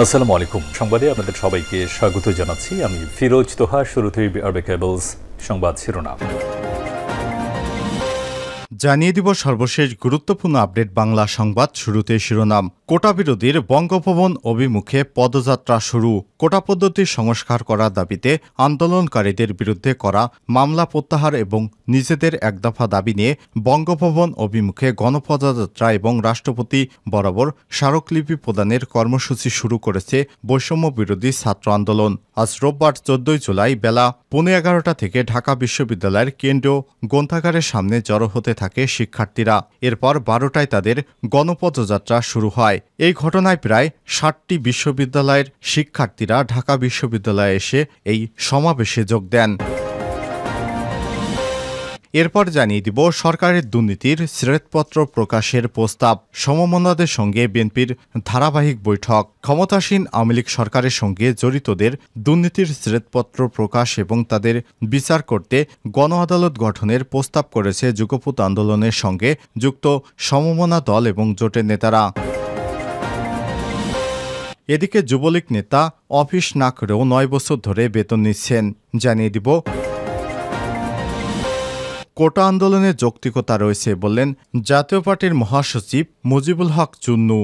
আসসালামু আলাইকুম। সংবাদে আপনাদের সবাইকে স্বাগত জানাচ্ছি। আমি ফিরোজ তোহা। শুরুতেই আরবে কেবলস সংবাদ শিরোনাম জানিয়ে দিব সর্বশেষ গুরুত্বপূর্ণ আপডেট বাংলা সংবাদ। শুরুতে শিরোনাম। কোটা বিরোধীর বঙ্গভবন অভিমুখে পদযাত্রা শুরু। কোটা পদ্ধতি সংস্কার করার দাবিতে আন্দোলনকারীদের বিরুদ্ধে করা মামলা প্রত্যাহার এবং নিজেদের একদফা দাবি নিয়ে বঙ্গভবন অভিমুখে গণপদযাত্রা এবং রাষ্ট্রপতি বরাবর স্মারকলিপি প্রদানের কর্মসূচি শুরু করেছে বৈষম্য বিরোধী ছাত্র আন্দোলন। আজ রোববার 14 জুলাই বেলা 11:15 থেকে ঢাকা বিশ্ববিদ্যালয়ের কেন্দ্রীয় গ্রন্থাগারের সামনে জড়ো হতে থাকে শিক্ষার্থীরা। এরপর 12টায় তাদের গণপদযাত্রা শুরু হয়। এই ঘটনায় প্রায় 60টি বিশ্ববিদ্যালয়ের শিক্ষার্থীরা ঢাকা বিশ্ববিদ্যালয়ে এসে এই সমাবেশে যোগ দেন। এরপর জানিয়ে দিব সরকারের দুর্নীতির শ্বেতপত্র প্রকাশের প্রস্তাব। সমমনাদের সঙ্গে বিএনপির ধারাবাহিক বৈঠক। ক্ষমতাসীন আওয়ামী লীগ সরকারের সঙ্গে জড়িতদের দুর্নীতির শ্বেতপত্র প্রকাশ এবং তাদের বিচার করতে গণ আদালত গঠনের প্রস্তাব করেছে যুগপৎ আন্দোলনের সঙ্গে যুক্ত সমমনা দল এবং জোটের নেতারা। এদিকে যুবলীগ নেতা অফিস না করেও 9 বছর ধরে বেতন নিচ্ছেন। জানিয়ে দিব কোটা আন্দোলনের যৌক্তিকতা রয়েছে বললেন জাতীয় পার্টির মহাসচিব মুজিবুল হক চুন্নু।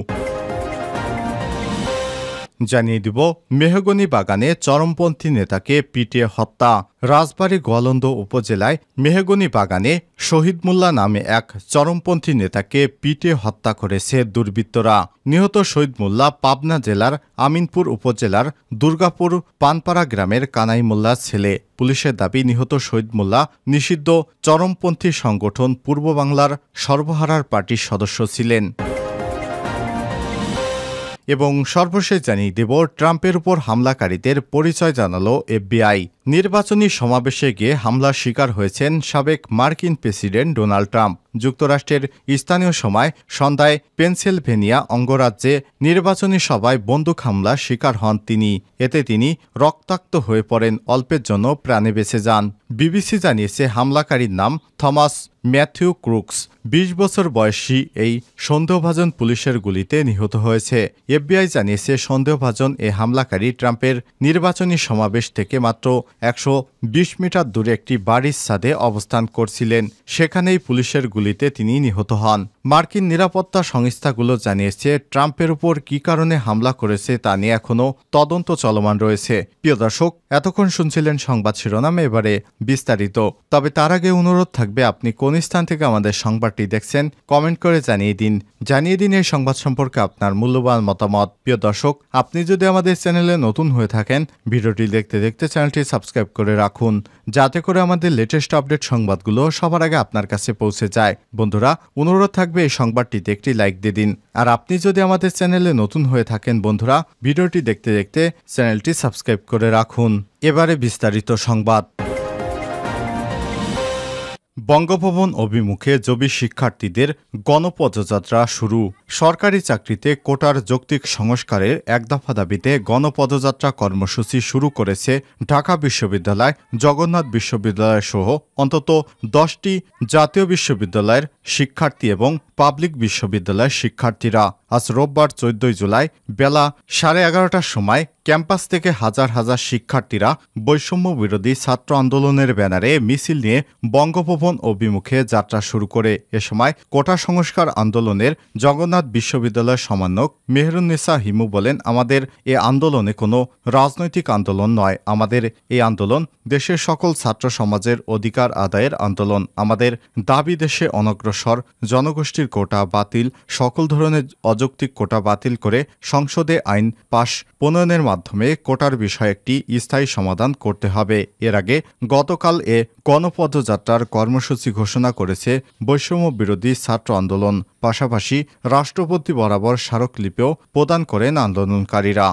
জানিয়ে দিব মেহগনি বাগানে চরমপন্থী নেতাকে পিটিয়ে হত্যা। রাজবাড়ী গোয়ালন্দ উপজেলায় মেহগনি বাগানে শহীদ মোল্লা নামে এক চরমপন্থী নেতাকে পিটিয়ে হত্যা করেছে দুর্বৃত্তরা। নিহত শহীদ মোল্লা পাবনা জেলার আমিনপুর উপজেলার দুর্গাপুর পানপাড়া গ্রামের কানাই মোল্লার ছেলে। পুলিশের দাবি নিহত শহীদ মোল্লা নিষিদ্ধ চরমপন্থী সংগঠন পূর্ব বাংলার সর্বহারার পার্টির সদস্য ছিলেন। এবং সর্বশেষ জানিয়ে দেব ট্রাম্পের উপর হামলাকারীদের পরিচয় জানালো এফবিআই। নির্বাচনী সমাবেশে গিয়ে হামলার শিকার হয়েছেন সাবেক মার্কিন প্রেসিডেন্ট ডোনাল্ড ট্রাম্প। যুক্তরাষ্ট্রের স্থানীয় সময় সন্ধ্যায় পেনসিলভেনিয়া অঙ্গরাজ্যে নির্বাচনী সভায় বন্দুক হামলার শিকার হন তিনি। এতে তিনি রক্তাক্ত হয়ে পড়েন, অল্পের জন্য প্রাণে বেঁচে যান। বিবিসি জানিয়েছে হামলাকারীর নাম থমাস ম্যাথিউ ক্রুকস। 20 বছর বয়সী এই সন্দেহভাজন পুলিশের গুলিতে নিহত হয়েছে। এফবিআই জানিয়েছে সন্দেহভাজন এ হামলাকারী ট্রাম্পের নির্বাচনী সমাবেশ থেকে মাত্র 120 মিটার দূরে একটি বাড়ির ছাদে অবস্থান করছিলেন। সেখানেই পুলিশের গুলিতে তিনি নিহত হন। মার্কিন নিরাপত্তা সংস্থাগুলো জানিয়েছে ট্রাম্পের উপর কী কারণে হামলা করেছে তা নিয়ে এখনও তদন্ত চলমান রয়েছে। প্রিয় দর্শক, এতক্ষণ শুনছিলেন সংবাদ শিরোনাম, এবারে বিস্তারিত। তবে তার আগে অনুরোধ থাকবে আপনি কোন স্থান থেকে আমাদের সংবাদটি দেখছেন কমেন্ট করে জানিয়ে দিন এই সংবাদ সম্পর্কে আপনার মূল্যবান মতামত। প্রিয় দর্শক, আপনি যদি আমাদের চ্যানেলে নতুন হয়ে থাকেন ভিডিওটি দেখতে দেখতে চ্যানেলটি সাবস্ক্রাইব করে রাখুন, যাতে করে আমাদের লেটেস্ট আপডেট সংবাদগুলো সবার আগে আপনার কাছে পৌঁছে যায়। বন্ধুরা, অনুরোধ থাকবে এই সংবাদটিতে একটি লাইক দিয়ে দিন। আর আপনি যদি আমাদের চ্যানেলে নতুন হয়ে থাকেন বন্ধুরা, ভিডিওটি দেখতে দেখতে চ্যানেলটি সাবস্ক্রাইব করে রাখুন। এবারে বিস্তারিত সংবাদ। বঙ্গভবন অভিমুখে জবি শিক্ষার্থীদের গণপদযাত্রা শুরু। সরকারি চাকরিতে কোটার যৌক্তিক সংস্কারের একদফা দাবিতে গণপদযাত্রা কর্মসূচি শুরু করেছে ঢাকা বিশ্ববিদ্যালয়, জগন্নাথ বিশ্ববিদ্যালয় সহ অন্তত 10টি জাতীয় বিশ্ববিদ্যালয়ের শিক্ষার্থী এবং পাবলিক বিশ্ববিদ্যালয়ের শিক্ষার্থীরা। আজ রোববার 14 জুলাই বেলা 11:30টার সময় ক্যাম্পাস থেকে হাজার হাজার শিক্ষার্থীরা বৈষম্য বিরোধী ছাত্র আন্দোলনের ব্যানারে মিছিল নিয়ে বঙ্গভবন অভিমুখে যাত্রা শুরু করে। এ সময় কোটা সংস্কার আন্দোলনের জগন্নাথ বিশ্ববিদ্যালয়ের সমন্বয়ক মেহেরুন্নেসা হিমু বলেন, আমাদের এ আন্দোলনে কোনো রাজনৈতিক আন্দোলন নয়। আমাদের এই আন্দোলন দেশের সকল ছাত্র সমাজের অধিকার আদায়ের আন্দোলন। আমাদের দাবি দেশে অনগ্রসর জনগোষ্ঠীর কোটা বাতিল, সকল ধরনের অযৌক্তিক কোটা বাতিল করে সংসদে আইন পাশ প্রণয়নের মাধ্যমে কোটার বিষয়ে একটি স্থায়ী সমাধান করতে হবে। এর আগে গতকাল এ গণপদযাত্রার কর্মসূচি ঘোষণা করেছে বৈষম্য বিরোধী ছাত্র আন্দোলন। পাশাপাশি রাষ্ট্রপতি বরাবর স্মারকলিপিও প্রদান করেন আন্দোলনকারীরা।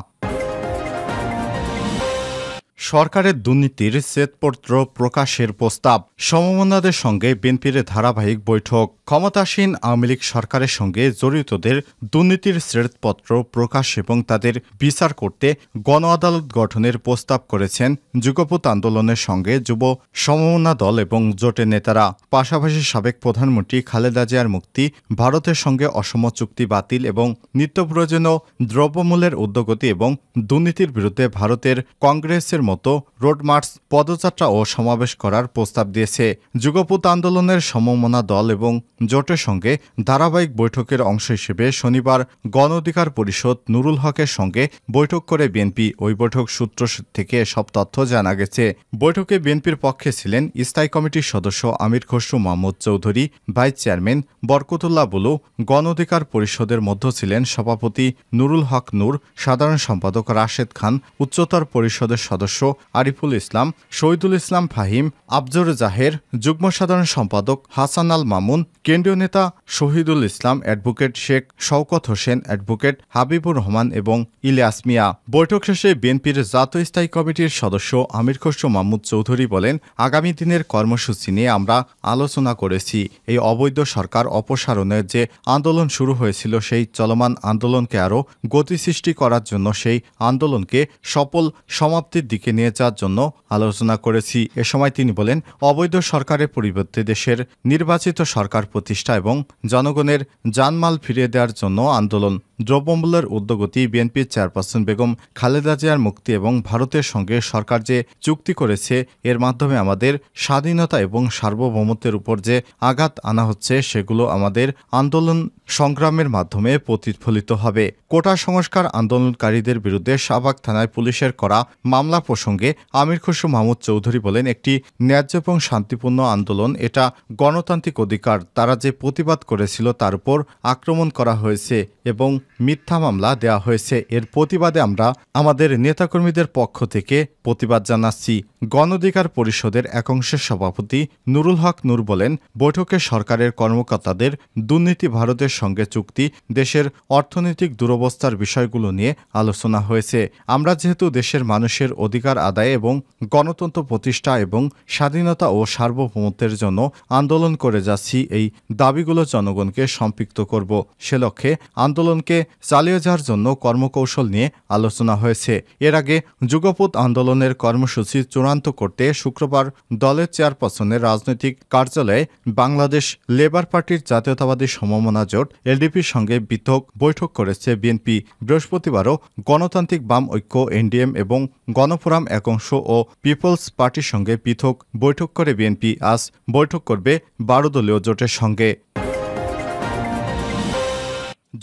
সরকারের দুর্নীতির শ্বেতপত্র প্রকাশের প্রস্তাব সমমনাদের সঙ্গে বিএনপির ধারাবাহিক বৈঠক ক্ষমতাসীন আওয়ামী লীগ সরকারের সঙ্গে জড়িতদের দুর্নীতির শ্বেতপত্র প্রকাশ এবং তাদের বিচার করতে গণ আদালত গঠনের প্রস্তাব করেছেন যুগপৎ আন্দোলনের সঙ্গে যুব সমমনা দল এবং জোটের নেতারা। পাশাপাশি সাবেক প্রধানমন্ত্রী খালেদা জিয়ার মুক্তি, ভারতের সঙ্গে অসম চুক্তি বাতিল এবং নিত্যপ্রয়োজনীয় দ্রব্যমূল্যের ঊর্ধ্বগতি এবং দুর্নীতির বিরুদ্ধে ভারতের কংগ্রেসের মতো রোড মার্চ, পদযাত্রা ও সমাবেশ করার প্রস্তাব দিয়েছে। যুগপৎ আন্দোলনের সমমনা দল এবং জোটের সঙ্গে ধারাবাহিক বৈঠকের অংশ হিসেবে শনিবার গণ অধিকার পরিষদ নুরুল হকের সঙ্গে বৈঠক করে বিএনপি। ওই বৈঠক সূত্র থেকে সব তথ্য জানা গেছে। বৈঠকে বিএনপির পক্ষে ছিলেন স্থায়ী কমিটির সদস্য আমির খসরু মাহমুদ চৌধুরী, ভাইস চেয়ারম্যান বরকতুল্লাহ বুলু, গণ অধিকার পরিষদের মধ্য ছিলেন সভাপতি নুরুল হক নূর, সাধারণ সম্পাদক রাশেদ খান, উচ্চতর পরিষদের সদস্য আরিফুল ইসলাম, শহীদুল ইসলাম ফাহিম, আফজর জাহের, যুগ্ম সাধারণ সম্পাদক হাসান আল মামুন, কেন্দ্রীয় নেতা শহীদুল ইসলাম, অ্যাডভোকেট শেখ শওকত হোসেন, অ্যাডভোকেট হাবিবুর রহমান এবং ইলিয়াস মিয়া। বৈঠক শেষে বিএনপির জাতীয় স্থায়ী কমিটির সদস্য আমির খসরু মাহমুদ চৌধুরী বলেন, আগামী দিনের কর্মসূচি নিয়ে আমরা আলোচনা করেছি। এই অবৈধ সরকার অপসারণের যে আন্দোলন শুরু হয়েছিল সেই চলমান আন্দোলনকে আরও গতি সৃষ্টি করার জন্য সেই আন্দোলনকে সফল সমাপ্তির দিকে নিয়ে যাওয়ার জন্য আলোচনা করেছি। এ সময় তিনি বলেন, অবৈধ সরকারের পরিবর্তে দেশের নির্বাচিত সরকার প্রতিষ্ঠা এবং জনগণের জানমাল ফিরিয়ে দেওয়ার জন্য আন্দোলন। দ্রব্যমূল্যের ঊর্ধ্বগতি, বিএনপির চেয়ারপারসন বেগম খালেদা জিয়ার মুক্তি এবং ভারতের সঙ্গে সরকার যে চুক্তি করেছে এর মাধ্যমে আমাদের স্বাধীনতা এবং সার্বভৌমত্বের উপর যে আঘাত আনা হচ্ছে সেগুলো আমাদের আন্দোলন সংগ্রামের মাধ্যমে প্রতিফলিত হবে। কোটা সংস্কার আন্দোলনকারীদের বিরুদ্ধে শাহবাগ থানায় পুলিশের করা মামলা প্রসঙ্গে আমির খসরু মাহমুদ চৌধুরী বলেন, একটি ন্যায্য এবং শান্তিপূর্ণ আন্দোলন, এটা গণতান্ত্রিক অধিকার। তারা যে প্রতিবাদ করেছিল তার উপর আক্রমণ করা হয়েছে এবং মিথ্যা মামলা দেওয়া হয়েছে। এর প্রতিবাদে আমরা আমাদের নেতাকর্মীদের পক্ষ থেকে প্রতিবাদ জানাচ্ছি। গণ অধিকার পরিষদের এক অংশের সভাপতি নুরুল হক নূর বলেন, বৈঠকে সরকারের কর্মকর্তাদের দুর্নীতি, ভারতের সঙ্গে চুক্তি, দেশের অর্থনৈতিক দুরবস্থার বিষয়গুলো নিয়ে আলোচনা হয়েছে। আমরা যেহেতু দেশের মানুষের অধিকার আদায় এবং গণতন্ত্র প্রতিষ্ঠা এবং স্বাধীনতা ও সার্বভৌমত্বের জন্য আন্দোলন করে যাচ্ছি, এই দাবিগুলো জনগণকে সম্পৃক্ত করব। সে লক্ষ্যে আন্দোলনকে চালিয়ে যাওয়ার জন্য কর্মকৌশল নিয়ে আলোচনা হয়েছে। এর আগে যুগপৎ আন্দোলনের কর্মসূচি চূড়ান্ত করতে শুক্রবার দলের চেয়ারপারসনের রাজনৈতিক কার্যালয়ে বাংলাদেশ লেবার পার্টির জাতীয়তাবাদী সমমনা জোট এলডিপির সঙ্গে পৃথক বৈঠক করেছে বিএনপি। বৃহস্পতিবারও গণতান্ত্রিক বাম ঐক্য এনডিএম এবং গণফোরাম এক অংশ ও পিপলস পার্টির সঙ্গে পৃথক বৈঠক করে বিএনপি আজ বৈঠক করবে 12 দলীয় জোটের সঙ্গে।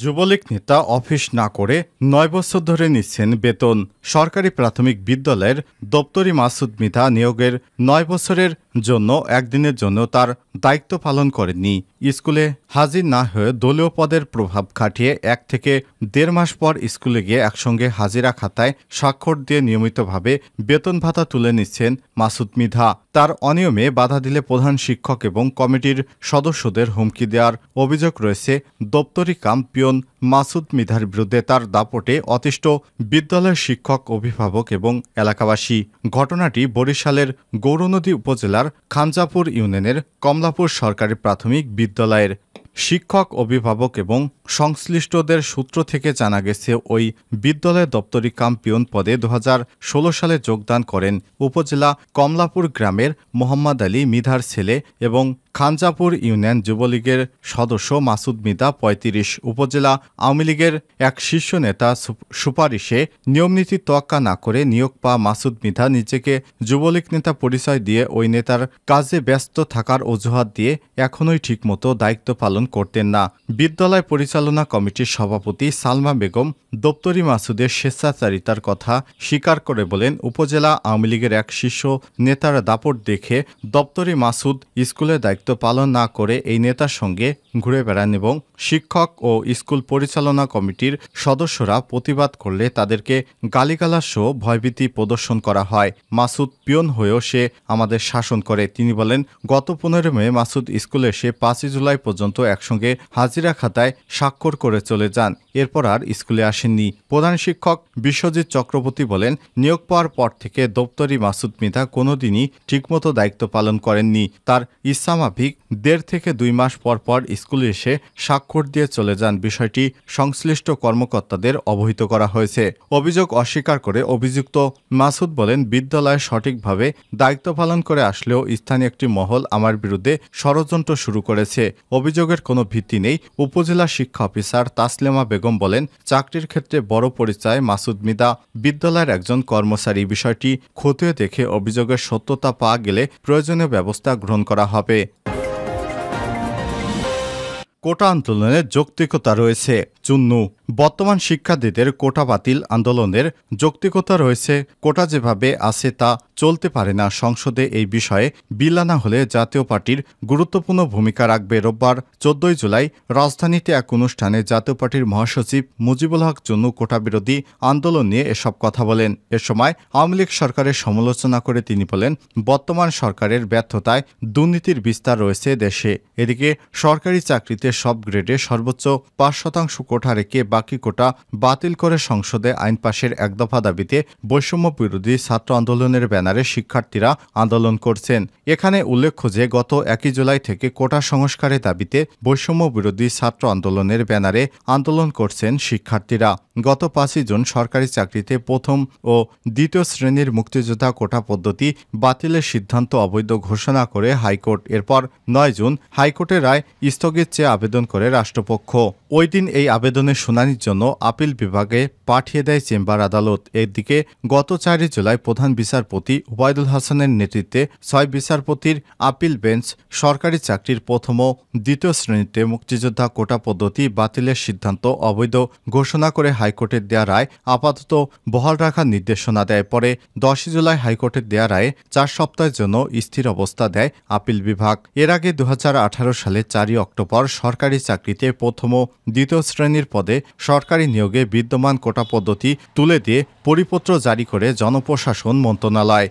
যুবলীগ নেতা অফিস না করে 9 বছর ধরে নিচ্ছেন বেতন। সরকারি প্রাথমিক বিদ্যালয়ের দপ্তরি মাসুদ মিধা নিয়োগের 9 বছরের জন্য একদিনের জন্য তার দায়িত্ব পালন করেননি। স্কুলে হাজির না হয়ে দলীয় পদের প্রভাব খাটিয়ে 1 থেকে 1.5 মাস পর স্কুলে গিয়ে একসঙ্গে হাজিরা খাতায় স্বাক্ষর দিয়ে নিয়মিতভাবে বেতন ভাতা তুলে নিচ্ছেন মাসুদ মিধা। তার অনিয়মে বাধা দিলে প্রধান শিক্ষক এবং কমিটির সদস্যদের হুমকি দেওয়ার অভিযোগ রয়েছে দপ্তরি কাম পিয়ন মাসুদ মিধার বিরুদ্ধে। তার দাপটে অতিষ্ঠ বিদ্যালয়ের শিক্ষক, অভিভাবক এবং এলাকাবাসী। ঘটনাটি বরিশালের গৌরনদী উপজেলার খানজাপুর ইউনিয়নের কমলাপুর সরকারি প্রাথমিক বিদ্যালয়ের। শিক্ষক, অভিভাবক এবং সংশ্লিষ্টদের সূত্র থেকে জানা গেছে, ওই বিদ্যালয়ের দপ্তরি কাম পিয়ন পদে 2016 সালে যোগদান করেন উপজেলা কমলাপুর গ্রামের মোহাম্মদ আলী মিধার ছেলে এবং খানজাপুর ইউনিয়ন যুবলীগের সদস্য মাসুদ মিধা 35। উপজেলা আওয়ামী লীগের এক শীর্ষ নেতা সুপারিশে নিয়মনীতি তোয়াক্কা না করে নিয়োগ পাওয়া মাসুদ মিধা নিজেকে যুবলীগ নেতা পরিচয় দিয়ে ওই নেতার কাজে ব্যস্ত থাকার অজুহাত দিয়ে এখনোই ঠিকমতো দায়িত্ব পালন করতেন না। বিদ্যালয় পরিচালনা কমিটির সভাপতি সালমা বেগম দপ্তরি মাসুদের স্বেচ্ছাচারিতার কথা স্বীকার করে বলেন, উপজেলা আওয়ামী লীগের এক শীর্ষ নেতার দাপট দেখে দপ্তরি মাসুদ স্কুলের দায়িত্ব পালন না করে এই নেতার সঙ্গে ঘুরে বেড়ান এবং শিক্ষক ও স্কুল পরিচালনা কমিটির সদস্যরা প্রতিবাদ করলে তাদেরকে গালিগালাজ সহ ভয়ভীতি প্রদর্শন করা হয়। মাসুদ পিয়ন হয়েও সে আমাদের শাসন করে। তিনি বলেন, গত 15 মে মাসুদ স্কুলে এসে 5 জুলাই পর্যন্ত একসঙ্গে হাজিরা খাতায় স্বাক্ষর করে চলে যান। এরপর আর স্কুলে আসেননি। প্রধান শিক্ষক বিশ্বজিৎ চক্রবর্তী বলেন, নিয়োগ পাওয়ার পর থেকে দপ্তরি মাসুদ মিতা কোনোদিনই ঠিকমতো দায়িত্ব পালন করেননি। তার ইচ্ছামাফিক 1.5 থেকে 2 মাস পর পর স্কুলে এসে স্বাক্ষর দিয়ে চলে যান। বিষয়টি সংশ্লিষ্ট কর্মকর্তাদের অবহিত করা হয়েছে। অভিযোগ অস্বীকার করে অভিযুক্ত মাসুদ বলেন, বিদ্যালয়ে সঠিকভাবে দায়িত্ব পালন করে আসলেও স্থানীয় একটি মহল আমার বিরুদ্ধে ষড়যন্ত্র শুরু করেছে। অভিযোগের কোনো ভিত্তি নেই। উপজেলা শিক্ষা অফিসার তাসলিমা বেগম বলেন, চাকরির ক্ষেত্রে বড় পরিচয় মাসুদ মিতা বিদ্যালয়ের একজন কর্মচারী। বিষয়টি খতিয়ে দেখে অভিযোগের সত্যতা পাওয়া গেলে প্রয়োজনীয় ব্যবস্থা গ্রহণ করা হবে। কোটা আন্দোলনের যৌক্তিকতা রয়েছে। চুন্নু, বর্তমান শিক্ষার্থীদের কোটা বাতিল আন্দোলনের যৌক্তিকতা রয়েছে। কোটা যেভাবে আছে তা চলতে পারে না। সংসদে এই বিষয়ে বিল আনা হলে জাতীয় পার্টির গুরুত্বপূর্ণ ভূমিকা রাখবে। রোববার 14 জুলাই রাজধানীতে এক অনুষ্ঠানে জাতীয় পার্টির মহাসচিব মুজিবুল হক চুন্নু কোটা বিরোধী আন্দোলন নিয়ে এসব কথা বলেন। এ সময় আওয়ামী লীগ সরকারের সমালোচনা করে তিনি বলেন, বর্তমান সরকারের ব্যর্থতায় দুর্নীতির বিস্তার রয়েছে দেশে। এদিকে সরকারি চাকরিতে সব গ্রেডে সর্বোচ্চ 5% কোটা রেখে বাকি কোটা বাতিল করে সংসদে আইন পাশের এক দফা দাবিতে বৈষম্য বিরোধী ছাত্র আন্দোলনের ব্যানারে শিক্ষার্থীরা আন্দোলন করছেন। এখানে উল্লেখ্য যে গত 1 জুলাই থেকে কোটা সংস্কারের দাবিতে বৈষম্য বিরোধী ছাত্র আন্দোলনের ব্যানারে আন্দোলন করছেন শিক্ষার্থীরা। গত 5 জুন সরকারি চাকরিতে প্রথম ও দ্বিতীয় শ্রেণীর মুক্তিযোদ্ধা কোটা পদ্ধতি বাতিলের সিদ্ধান্ত অবৈধ ঘোষণা করে হাইকোর্ট। এরপর 9 জুন হাইকোর্টের রায় স্থগিত চেয়ে আবেদন করে রাষ্ট্রপক্ষ। ওই দিন এই আবেদনের শুনানির জন্য আপিল বিভাগে পাঠিয়ে দেয় চেম্বার আদালত। এদিকে গত 4 জুলাই প্রধান বিচারপতি ওবায়দুল হাসানের নেতৃত্বে 6 বিচারপতির আপিল বেঞ্চ সরকারি চাকরির প্রথম ও দ্বিতীয় শ্রেণীতে মুক্তিযোদ্ধা কোটা পদ্ধতি বাতিলের সিদ্ধান্ত অবৈধ ঘোষণা করে হাইকোর্টের দেয়া রায় আপাতত বহাল রাখার নির্দেশনা দেয়। পরে 10 জুলাই হাইকোর্টের দেয়া রায়ে 4 সপ্তাহের জন্য স্থির অবস্থা দেয় আপিল বিভাগ। এর আগে 2018 সালে 4 অক্টোবর সরকারি চাকরিতে প্রথম ও দ্বিতীয় শ্রেণীর পদে সরকারি নিয়োগে বিদ্যমান কোটা পদ্ধতি তুলে দিয়ে পরিপত্র জারি করে জনপ্রশাসন মন্ত্রণালয়।